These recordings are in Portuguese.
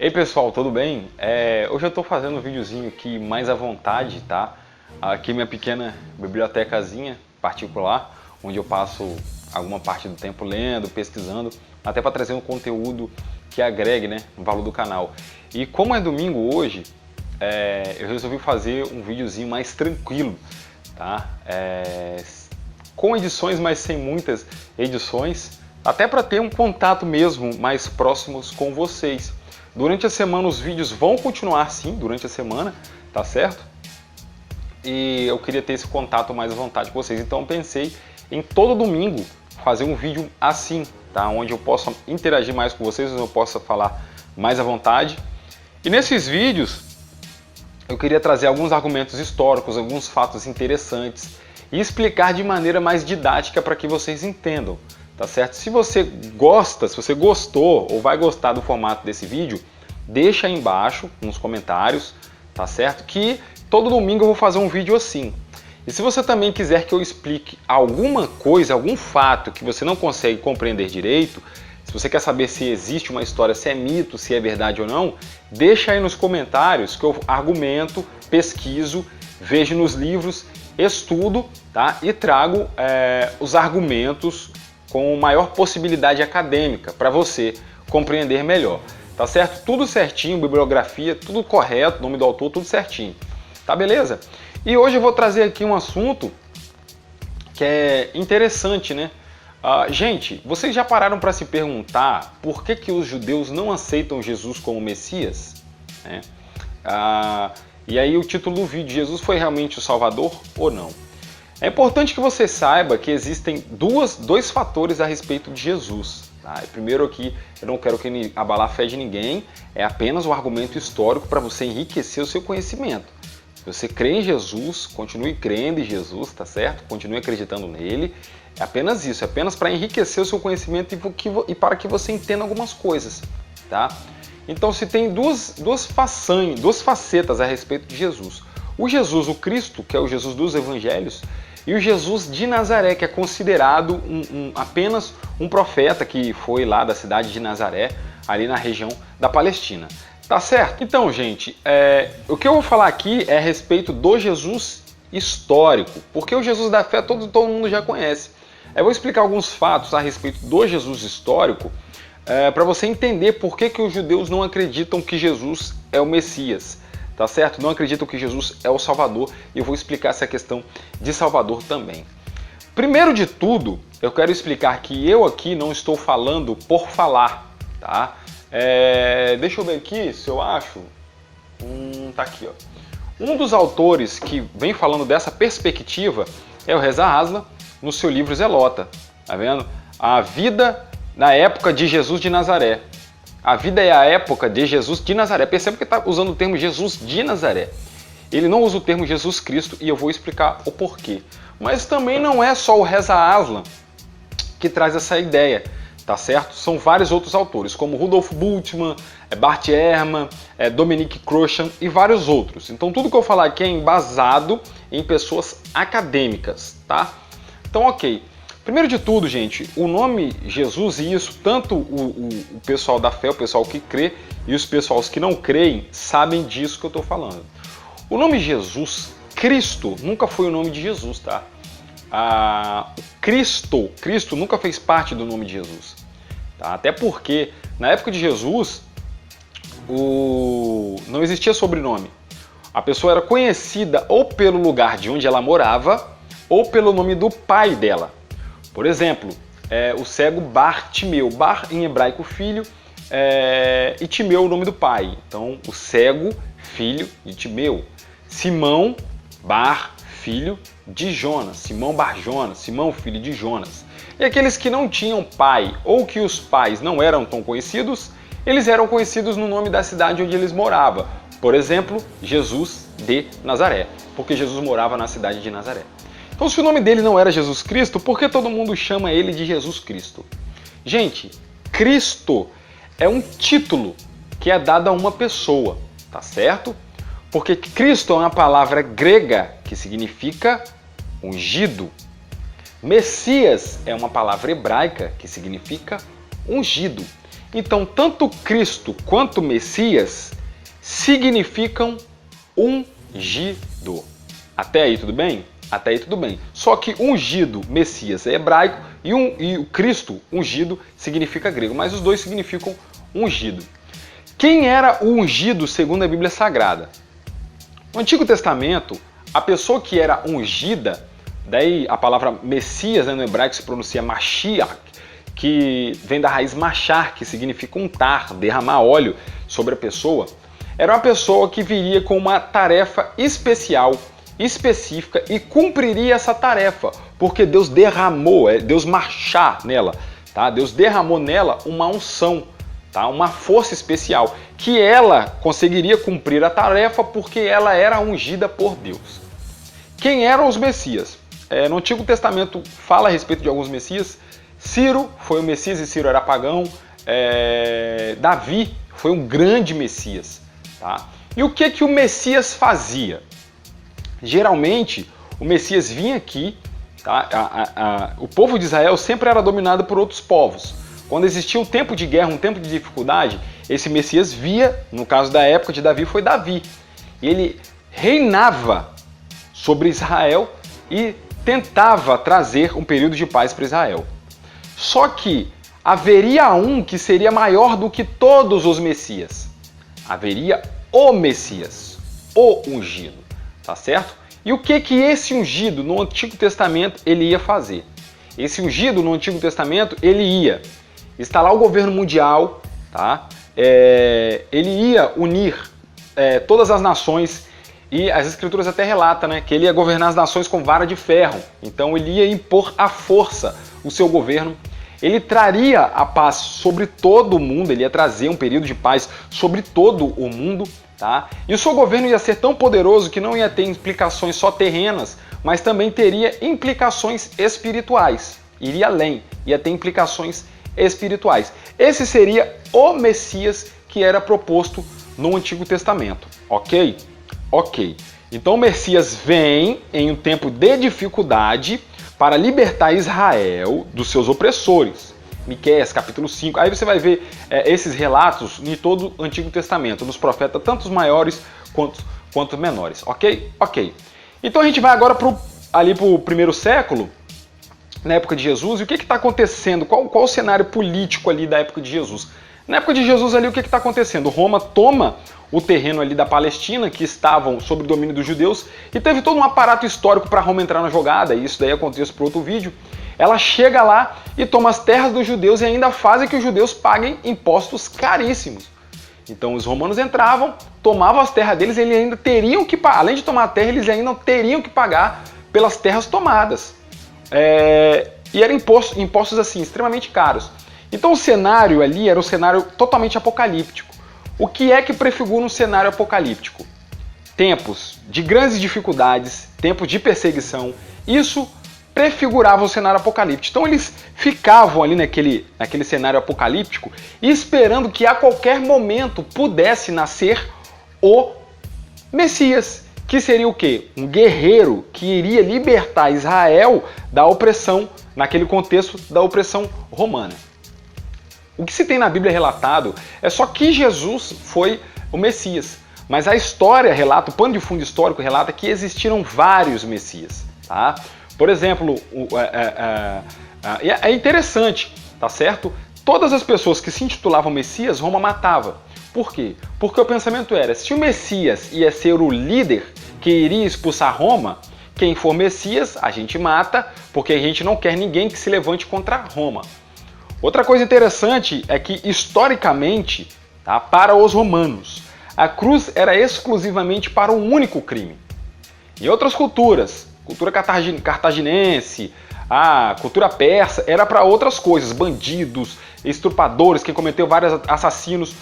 Ei pessoal, tudo bem? Hoje eu estou fazendo um videozinho aqui mais à vontade, tá? Aqui minha pequena bibliotecazinha particular, onde eu passo alguma parte do tempo lendo, pesquisando, até para trazer um conteúdo que agregue, né, no valor do canal. E como é domingo hoje, eu resolvi fazer um videozinho mais tranquilo, tá? Com edições, mas sem muitas edições, até para ter um contato mesmo mais próximos com vocês. Durante a semana os vídeos vão continuar sim, durante a semana, tá certo? E eu queria ter esse contato mais à vontade com vocês, então eu pensei em todo domingo fazer um vídeo assim, tá? Onde eu possa interagir mais com vocês, onde eu possa falar mais à vontade. E nesses vídeos eu queria trazer alguns argumentos históricos, alguns fatos interessantes e explicar de maneira mais didática para que vocês entendam, tá certo? Se você gosta, se você gostou ou vai gostar do formato desse vídeo, deixa aí embaixo nos comentários, tá certo? Que todo domingo eu vou fazer um vídeo assim. E se você também quiser que eu explique alguma coisa, algum fato que você não consegue compreender direito, se você quer saber se existe uma história, se é mito, se é verdade ou não, deixa aí nos comentários que eu argumento, pesquiso, vejo nos livros, estudo, tá? E trago os argumentos com maior possibilidade acadêmica para você compreender melhor. Tá certo? Tudo certinho, bibliografia, tudo correto, nome do autor, tudo certinho. Tá beleza? E hoje eu vou trazer aqui um assunto que é interessante, né? Gente, vocês já pararam para se perguntar por que os judeus não aceitam Jesus como Messias? E aí o título do vídeo, Jesus foi realmente o Salvador ou não? É importante que você saiba que existem dois fatores a respeito de Jesus. Tá? Primeiro aqui, eu não quero que abalar a fé de ninguém, é apenas um argumento histórico para você enriquecer o seu conhecimento. Se você crê em Jesus, continue crendo em Jesus, tá certo? Continue acreditando nele. É apenas isso, é apenas para enriquecer o seu conhecimento e para que você entenda algumas coisas, tá? Então, se tem duas facetas a respeito de Jesus. O Jesus, o Cristo, que é o Jesus dos Evangelhos, e o Jesus de Nazaré, que é considerado apenas um profeta que foi lá da cidade de Nazaré, ali na região da Palestina. Tá certo? Então, gente, o que eu vou falar aqui é a respeito do Jesus histórico, porque o Jesus da fé todo mundo já conhece. Eu vou explicar alguns fatos a respeito do Jesus histórico para você entender por que os judeus não acreditam que Jesus é o Messias. Tá certo? Não acreditam que Jesus é o Salvador e eu vou explicar essa questão de Salvador também. Primeiro de tudo, eu quero explicar que eu aqui não estou falando por falar, tá? Deixa eu ver aqui se eu acho. Tá aqui, ó. Um dos autores que vem falando dessa perspectiva é o Reza Aslan, no seu livro Zelota. Tá vendo? A vida na época de Jesus de Nazaré. A vida é a época de Jesus de Nazaré. Perceba que está usando o termo Jesus de Nazaré. Ele não usa o termo Jesus Cristo e eu vou explicar o porquê. Mas também não é só o Reza Aslan que traz essa ideia, tá certo? São vários outros autores, como Rudolf Bultmann, Bart Ehrman, Dominique Crochan e vários outros. Então tudo que eu falar aqui é embasado em pessoas acadêmicas, tá? Então ok. Primeiro de tudo, gente, o nome Jesus, e isso tanto o pessoal da fé, o pessoal que crê, e os pessoais que não creem, sabem disso que eu estou falando. O nome Jesus, Cristo, nunca foi o nome de Jesus, tá? Cristo nunca fez parte do nome de Jesus. Tá? Até porque, na época de Jesus, não existia sobrenome. A pessoa era conhecida ou pelo lugar de onde ela morava, ou pelo nome do pai dela. Por exemplo, o cego Bartimeu. Bar em hebraico filho, e Timeu o nome do pai. Então, o cego, filho de Timeu. Simão, Bar, filho de Jonas. Simão Bar Jonas, Simão, filho de Jonas. E aqueles que não tinham pai ou que os pais não eram tão conhecidos, eles eram conhecidos no nome da cidade onde eles moravam. Por exemplo, Jesus de Nazaré, porque Jesus morava na cidade de Nazaré. Então, se o nome dele não era Jesus Cristo, por que todo mundo chama ele de Jesus Cristo? Gente, Cristo é um título que é dado a uma pessoa, tá certo? Porque Cristo é uma palavra grega que significa ungido. Messias é uma palavra hebraica que significa ungido. Então, tanto Cristo quanto Messias significam ungido. Até aí tudo bem? Até aí tudo bem. Só que ungido, Messias, é hebraico e o Cristo, ungido, significa grego. Mas os dois significam ungido. Quem era o ungido segundo a Bíblia Sagrada? No Antigo Testamento, a pessoa que era ungida, daí a palavra Messias, né, no hebraico se pronuncia Mashiach, que vem da raiz machar, que significa untar, derramar óleo sobre a pessoa, era uma pessoa que viria com uma tarefa especial, específica e cumpriria essa tarefa, porque Deus derramou, Deus machar nela, tá? Deus derramou nela uma unção, tá? Uma força especial, que ela conseguiria cumprir a tarefa porque ela era ungida por Deus. Quem eram os Messias? No Antigo Testamento fala a respeito de alguns Messias. Ciro foi o Messias e Ciro era pagão. Davi foi um grande Messias. Tá? E o que o Messias fazia? Geralmente, o Messias vinha aqui, tá? O povo de Israel sempre era dominado por outros povos. Quando existia um tempo de guerra, um tempo de dificuldade, esse Messias via, no caso da época de Davi, foi Davi. E ele reinava sobre Israel e tentava trazer um período de paz para Israel. Só que haveria um que seria maior do que todos os Messias. Haveria o Messias, o ungido, tá certo? E o que esse ungido no Antigo Testamento ele ia fazer? Esse ungido no Antigo Testamento ele ia instalar o governo mundial, tá? Ele ia unir todas as nações. E as escrituras até relatam, né, que ele ia governar as nações com vara de ferro. Então ele ia impor à força o seu governo. Ele traria a paz sobre todo o mundo, ele ia trazer um período de paz sobre todo o mundo. Tá? E o seu governo ia ser tão poderoso que não ia ter implicações só terrenas, mas também teria implicações espirituais. Iria além, ia ter implicações espirituais. Esse seria o Messias que era proposto no Antigo Testamento, ok? Ok, então o Messias vem em um tempo de dificuldade para libertar Israel dos seus opressores. Miqueias, capítulo 5. Aí você vai ver esses relatos em todo o Antigo Testamento, nos profetas, tanto os maiores quanto menores. Ok? Ok. Então a gente vai agora para o primeiro século, na época de Jesus, e o que está acontecendo? Qual o cenário político ali da época de Jesus? Na época de Jesus ali, o que está acontecendo? Roma toma o terreno ali da Palestina, que estavam sob o domínio dos judeus, e teve todo um aparato histórico para Roma entrar na jogada, e isso daí acontece para outro vídeo. Ela chega lá e toma as terras dos judeus e ainda faz que os judeus paguem impostos caríssimos. Então os romanos entravam, tomavam as terras deles e eles ainda teriam que pagar, além de tomar a terra, eles ainda teriam que pagar pelas terras tomadas. E eram impostos assim, extremamente caros. Então o cenário ali era um cenário totalmente apocalíptico. O que é que prefigura um cenário apocalíptico? Tempos de grandes dificuldades, tempos de perseguição, isso prefigurava o cenário apocalíptico. Então eles ficavam ali naquele cenário apocalíptico esperando que a qualquer momento pudesse nascer o Messias, que seria o quê? Um guerreiro que iria libertar Israel da opressão, naquele contexto da opressão romana. O que se tem na Bíblia relatado é só que Jesus foi o Messias, mas a história relata, o pano de fundo histórico relata que existiram vários Messias, tá? Por exemplo, é interessante, tá certo? Todas as pessoas que se intitulavam Messias, Roma matava. Por quê? Porque o pensamento era, se o Messias ia ser o líder que iria expulsar Roma, quem for Messias, a gente mata, porque a gente não quer ninguém que se levante contra Roma. Outra coisa interessante é que, historicamente, tá, para os romanos, a cruz era exclusivamente para um único crime. Em outras culturas, cultura cartaginense, a cultura persa, era para outras coisas, bandidos, estupradores, quem cometeu vários assassinos.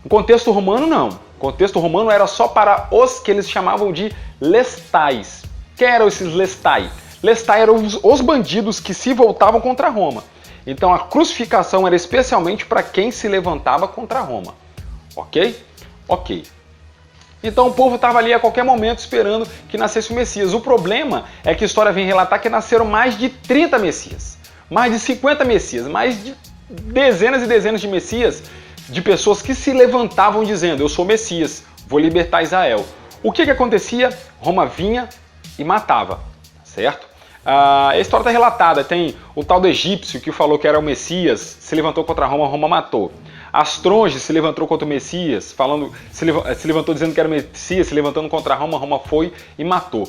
No contexto romano, não. O contexto romano era só para os que eles chamavam de lestais. Quem eram esses lestai? Lestai eram os bandidos que se voltavam contra Roma. Então a crucificação era especialmente para quem se levantava contra Roma. Ok? Ok. Então o povo estava ali a qualquer momento esperando que nascesse o Messias. O problema é que a história vem relatar que nasceram mais de 30 Messias, mais de 50 Messias, mais de dezenas e dezenas de Messias, de pessoas que se levantavam dizendo: eu sou Messias, vou libertar Israel. O que acontecia? Roma vinha e matava, certo? A história está relatada, tem o tal do egípcio que falou que era o Messias, se levantou contra Roma, Roma matou. Astronge se levantou contra o Messias, se levantou dizendo que era o Messias, se levantando contra Roma, Roma foi e matou.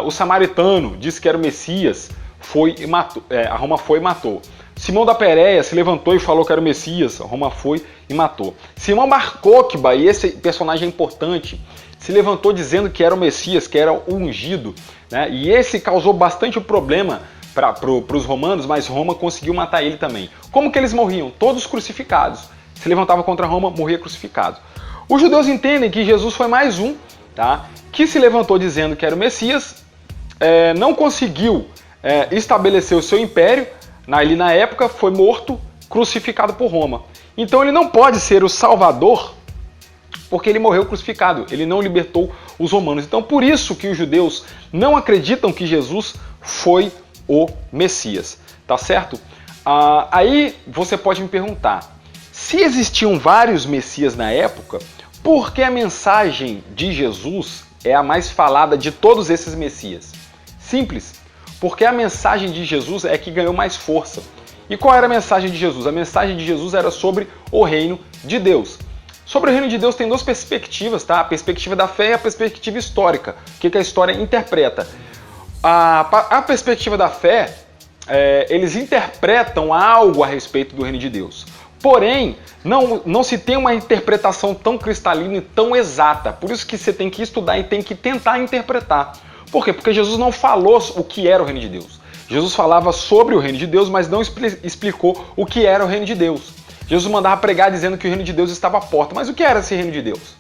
O samaritano disse que era o Messias, foi e matou. A Roma foi e matou. Simão da Pérea se levantou e falou que era o Messias, Roma foi e matou. Simão Bar Coqueba, e esse personagem é importante, se levantou dizendo que era o Messias, que era o ungido, né? E esse causou bastante problema para os romanos, mas Roma conseguiu matar ele também. Como que eles morriam? Todos crucificados. Se levantava contra Roma, morria crucificado. Os judeus entendem que Jesus foi mais um, tá? Que se levantou dizendo que era o Messias, não conseguiu estabelecer o seu império, ali na época foi morto, crucificado por Roma. Então ele não pode ser o Salvador, porque ele morreu crucificado, ele não libertou os romanos. Então por isso que os judeus não acreditam que Jesus foi o Messias, tá certo? Aí você pode me perguntar, se existiam vários Messias na época, por que a mensagem de Jesus é a mais falada de todos esses Messias? Simples, porque a mensagem de Jesus é que ganhou mais força. E qual era a mensagem de Jesus? A mensagem de Jesus era sobre o reino de Deus. Sobre o reino de Deus tem duas perspectivas, tá? A perspectiva da fé e a perspectiva histórica. O que a história interpreta? A perspectiva da fé, eles interpretam algo a respeito do reino de Deus. Porém, não se tem uma interpretação tão cristalina e tão exata. Por isso que você tem que estudar e tem que tentar interpretar. Por quê? Porque Jesus não falou o que era o reino de Deus. Jesus falava sobre o reino de Deus, mas não explicou o que era o reino de Deus. Jesus mandava pregar dizendo que o reino de Deus estava à porta. Mas o que era esse reino de Deus?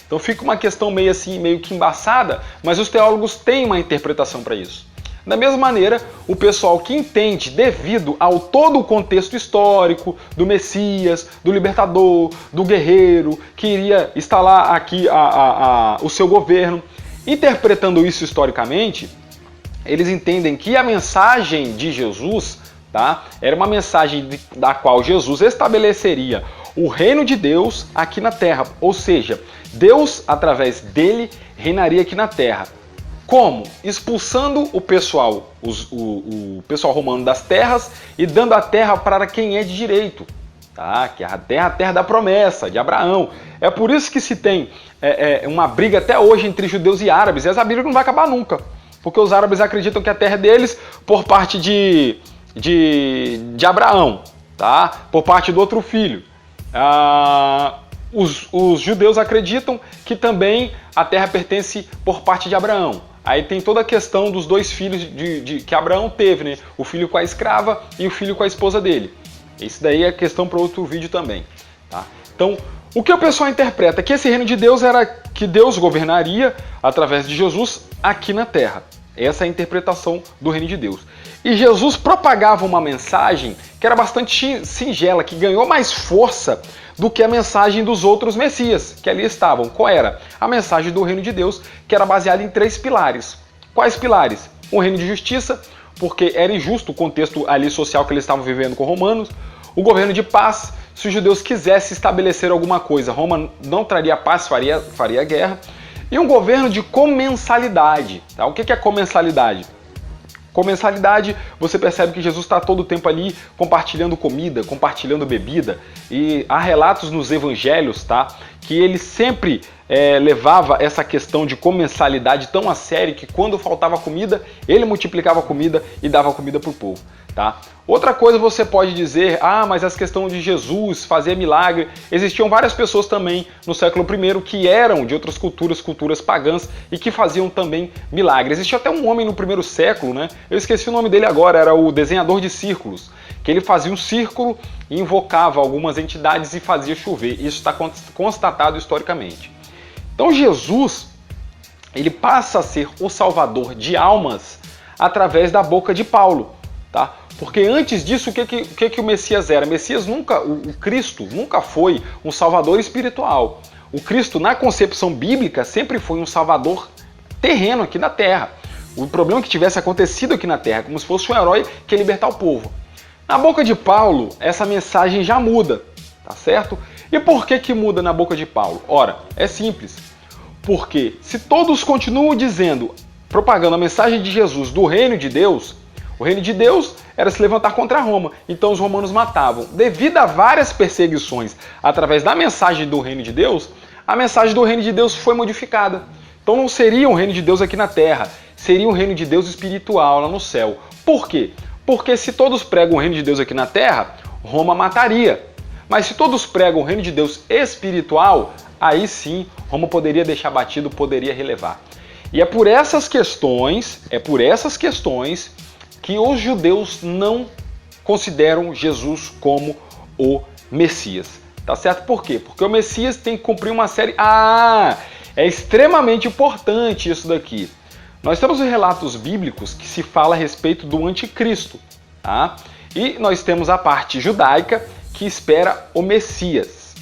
Então fica uma questão meio que embaçada, mas os teólogos têm uma interpretação para isso. Da mesma maneira, o pessoal que entende, devido ao todo o contexto histórico do Messias, do libertador, do guerreiro, que iria instalar aqui o seu governo, interpretando isso historicamente, eles entendem que a mensagem de Jesus, tá, era uma mensagem da qual Jesus estabeleceria o reino de Deus aqui na terra. Ou seja, Deus, através dele, reinaria aqui na terra. Como? Expulsando o pessoal, o pessoal romano das terras e dando a terra para quem é de direito. Tá? Que é a terra da promessa, de Abraão. É por isso que se tem uma briga até hoje entre judeus e árabes. E essa briga não vai acabar nunca. Porque os árabes acreditam que a terra é deles por parte de Abraão, tá? Por parte do outro filho. Os judeus acreditam que também a terra pertence por parte de Abraão. Aí tem toda a questão dos dois filhos que Abraão teve, né? O filho com a escrava e o filho com a esposa dele. Isso daí é questão para outro vídeo também. Tá? Então, o que o pessoal interpreta? Que esse reino de Deus era que Deus governaria através de Jesus aqui na terra. Essa é a interpretação do reino de Deus. E Jesus propagava uma mensagem que era bastante singela, que ganhou mais força do que a mensagem dos outros Messias que ali estavam. Qual era? A mensagem do reino de Deus, que era baseada em 3 pilares. Quais pilares? Um reino de justiça, porque era injusto o contexto ali social que eles estavam vivendo com romanos. O governo de paz, se os judeus quisessem estabelecer alguma coisa, Roma não traria paz, faria guerra. E um governo de comensalidade. Tá? O que é comensalidade? Comensalidade, você percebe que Jesus está todo o tempo ali compartilhando comida, compartilhando bebida. E há relatos nos evangelhos, tá, que ele sempre levava essa questão de comensalidade tão a sério que quando faltava comida, ele multiplicava a comida e dava comida para o povo. Tá? Outra coisa você pode dizer, mas as questões de Jesus, fazer milagre, existiam várias pessoas também no século I que eram de outras culturas pagãs e que faziam também milagre. Existia até um homem no primeiro século, né? Eu esqueci o nome dele agora, era o desenhador de círculos, que ele fazia um círculo e invocava algumas entidades e fazia chover. Isso está constatado historicamente. Então Jesus, ele passa a ser o salvador de almas através da boca de Paulo. Tá? Porque antes disso, o que o Messias era? O Cristo nunca foi um salvador espiritual. O Cristo, na concepção bíblica, sempre foi um salvador terreno aqui na terra. O problema é que tivesse acontecido aqui na terra, como se fosse um herói que ia libertar o povo. Na boca de Paulo, essa mensagem já muda, tá certo? E por que que muda na boca de Paulo? Ora, é simples. Porque se todos continuam dizendo, propagando a mensagem de Jesus do reino de Deus, o reino de Deus era se levantar contra Roma. Então os romanos matavam. Devido a várias perseguições através da mensagem do reino de Deus, a mensagem do reino de Deus foi modificada. Então não seria o reino de Deus aqui na terra, seria o reino de Deus espiritual lá no céu. Por quê? Porque se todos pregam o reino de Deus aqui na terra, Roma mataria. Mas se todos pregam o reino de Deus espiritual, aí sim Roma poderia deixar batido, poderia relevar. E é por essas questões que os judeus não consideram Jesus como o Messias. Tá certo? Por quê? Porque o Messias tem que cumprir uma série... é extremamente importante isso daqui. Nós temos relatos bíblicos que se fala a respeito do anticristo, tá? E nós temos a parte judaica que espera o Messias.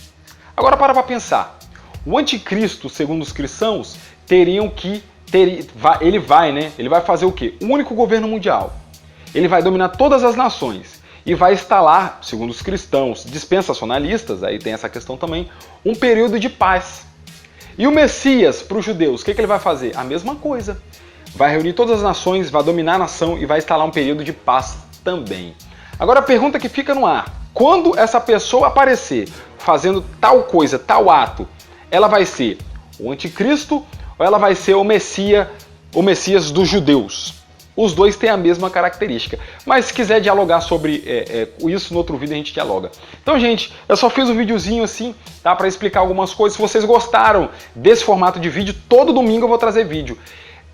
Agora para pensar. O anticristo, segundo os cristãos, ele vai fazer o quê? O único governo mundial. Ele vai dominar todas as nações e vai instalar, segundo os cristãos dispensacionalistas, aí tem essa questão também, um período de paz. E o Messias, para os judeus, o que ele vai fazer? A mesma coisa. Vai reunir todas as nações, vai dominar a nação e vai instalar um período de paz também. Agora a pergunta que fica no ar: quando essa pessoa aparecer fazendo tal coisa, tal ato, ela vai ser o anticristo ou ela vai ser o Messias dos judeus? Os dois têm a mesma característica. Mas se quiser dialogar sobre isso no outro vídeo, a gente dialoga. Então, gente, eu só fiz um videozinho assim, tá, para explicar algumas coisas. Se vocês gostaram desse formato de vídeo, todo domingo eu vou trazer vídeo.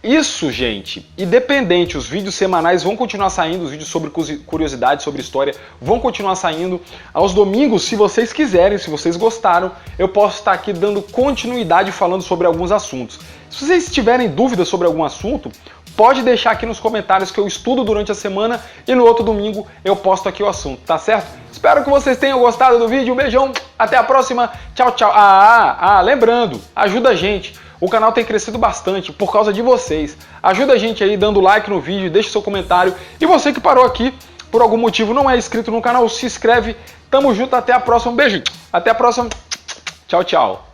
Isso, gente, independente, os vídeos semanais vão continuar saindo, os vídeos sobre curiosidade, sobre história, vão continuar saindo. Aos domingos, se vocês quiserem, se vocês gostaram, eu posso estar aqui dando continuidade falando sobre alguns assuntos. Se vocês tiverem dúvidas sobre algum assunto, pode deixar aqui nos comentários que eu estudo durante a semana e no outro domingo eu posto aqui o assunto, tá certo? Espero que vocês tenham gostado do vídeo, um beijão, até a próxima, tchau, tchau. Lembrando, ajuda a gente. O canal tem crescido bastante por causa de vocês. Ajuda a gente aí dando like no vídeo, deixa seu comentário. E você que parou aqui, por algum motivo não é inscrito no canal, se inscreve. Tamo junto, até a próxima. Um beijo. Até a próxima. Tchau, tchau.